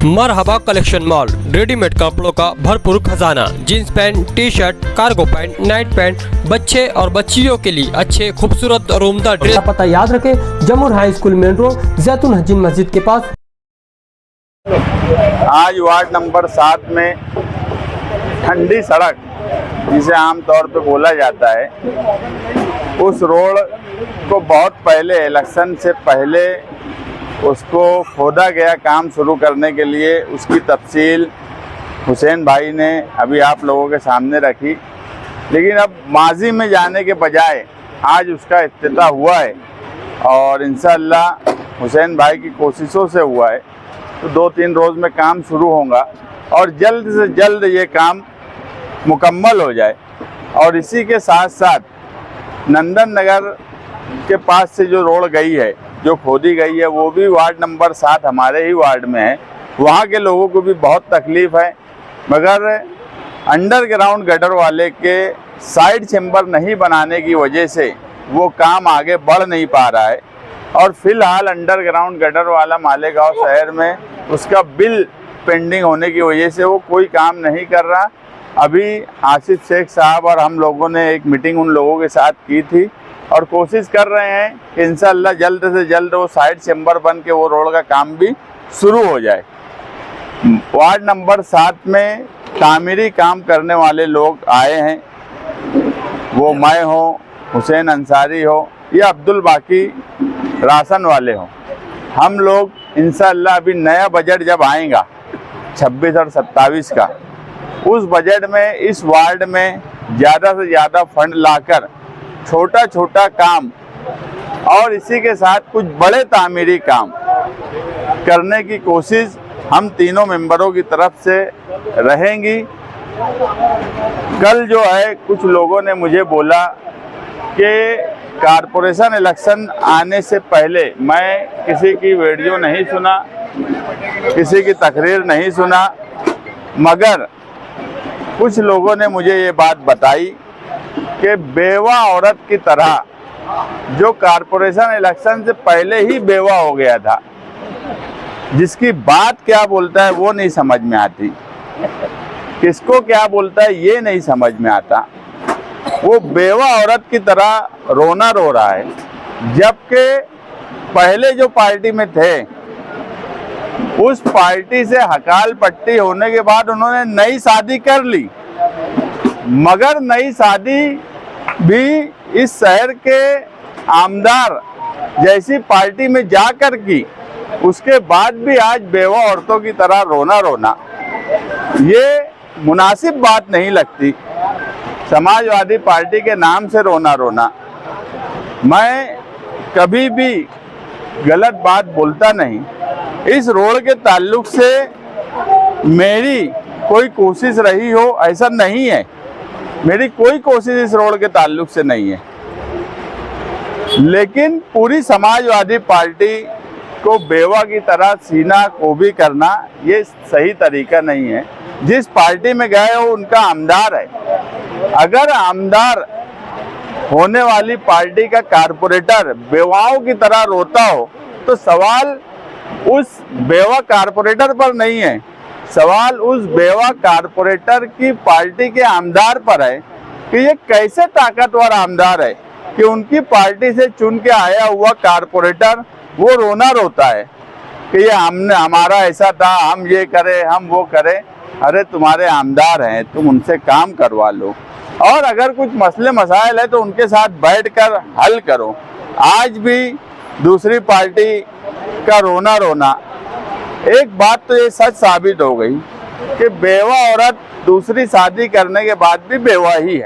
मरहबा collection mall, readymade कपड़ों का भरपूर खजाना। Jeans pant, T shirt, cargo pant, night pant, बच्चे और बच्चियों के लिए अच्छे खूबसूरत और उम्दा ड्रेस। पता याद रखें, जमुर हाई स्कूल मेन रोड, जैतून हजीन मस्जिद के पास। आज वार्ड नंबर 7 में ठंडी सड़क, जिसे आमतौर पे बोला जाता है, उस रोड को बहुत पहले, इलेक्शन से पहले उसको खोदा गया। काम शुरू करने के लिए उसकी तफसील हुसैन भाई ने अभी आप लोगों के सामने रखी, लेकिन अब माजी में जाने के बजाय आज उसका इफ्तिताह हुआ है और इंशाअल्लाह हुसैन भाई की कोशिशों से हुआ है। तो 2-3 रोज़ में काम शुरू होगा और जल्द से जल्द ये काम मुकम्मल हो जाए। और इसी के साथ साथ नंदन नगर के पास से जो रोड गई है, जो खोदी गई है, वो भी वार्ड नंबर 7 हमारे ही वार्ड में है। वहाँ के लोगों को भी बहुत तकलीफ़ है, मगर अंडरग्राउंड गटर वाले के साइड चेम्बर नहीं बनाने की वजह से वो काम आगे बढ़ नहीं पा रहा है। और फिलहाल अंडरग्राउंड गटर वाला मालेगांव शहर में उसका बिल पेंडिंग होने की वजह से वो कोई काम नहीं कर रहा। अभी आसिफ शेख साहब और हम लोगों ने एक मीटिंग उन लोगों के साथ की थी और कोशिश कर रहे हैं कि इंशाअल्लाह जल्द से जल्द वो साइड चेम्बर बन के वो रोड का काम भी शुरू हो जाए। वार्ड नंबर 7 में तामीरी काम करने वाले लोग आए हैं, वो मैं हो, हुसैन अंसारी हो या अब्दुल बाकी राशन वाले हो। हम लोग इंशाअल्लाह अभी नया बजट जब आएगा 26 और 27 का, उस बजट में इस वार्ड में ज़्यादा से ज़्यादा फंड लाकर छोटा छोटा काम और इसी के साथ कुछ बड़े तामीरी काम करने की कोशिश हम तीनों मेंबरों की तरफ से रहेंगी। कल जो है कुछ लोगों ने मुझे बोला कि कारपोरेशन इलेक्शन आने से पहले मैं किसी की वीडियो नहीं सुना, किसी की तकरीर नहीं सुना, मगर कुछ लोगों ने मुझे ये बात बताई कि बेवा औरत की तरह जो कारपोरेशन इलेक्शन से पहले ही बेवा हो गया था, जिसकी बात क्या बोलता है वो नहीं समझ में आती, किसको क्या बोलता है ये नहीं समझ में आता, वो बेवा औरत की तरह रोना रो रहा है। जबकि पहले जो पार्टी में थे, उस पार्टी से हकाल पट्टी होने के बाद उन्होंने नई शादी कर ली, मगर नई शादी भी इस शहर के आमदार जैसी पार्टी में जाकर की, उसके बाद भी आज बेवा औरतों की तरह रोना, ये मुनासिब बात नहीं लगती। समाजवादी पार्टी के नाम से रोना। मैं कभी भी गलत बात बोलता नहीं। इस रोड के ताल्लुक से मेरी कोई कोशिश रही हो ऐसा नहीं है, मेरी कोई कोशिश इस रोड के ताल्लुक से नहीं है, लेकिन पूरी समाजवादी पार्टी को बेवा की तरह सीना कोबी करना ये सही तरीका नहीं है। जिस पार्टी में गए हो उनका आमदार है, अगर आमदार होने वाली पार्टी का कारपोरेटर बेवाओं की तरह रोता हो तो सवाल उस बेवा कारपोरेटर पर नहीं है, सवाल उस बेवा कारपोरेटर की पार्टी के आमदार पर है कि ये कैसे ताकतवर आमदार है कि उनकी पार्टी से चुन के आया हुआ कारपोरेटर वो रोना रोता है कि ये हमने, हमारा ऐसा था, हम ये करें, हम वो करें। अरे तुम्हारे आमदार हैं, तुम उनसे काम करवा लो, और अगर कुछ मसले मसाइल है तो उनके साथ बैठकर हल करो। आज भी दूसरी पार्टी का रोना, एक बात तो ये सच साबित हो गई कि बेवा औरत दूसरी शादी करने के बाद भी बेवा ही है।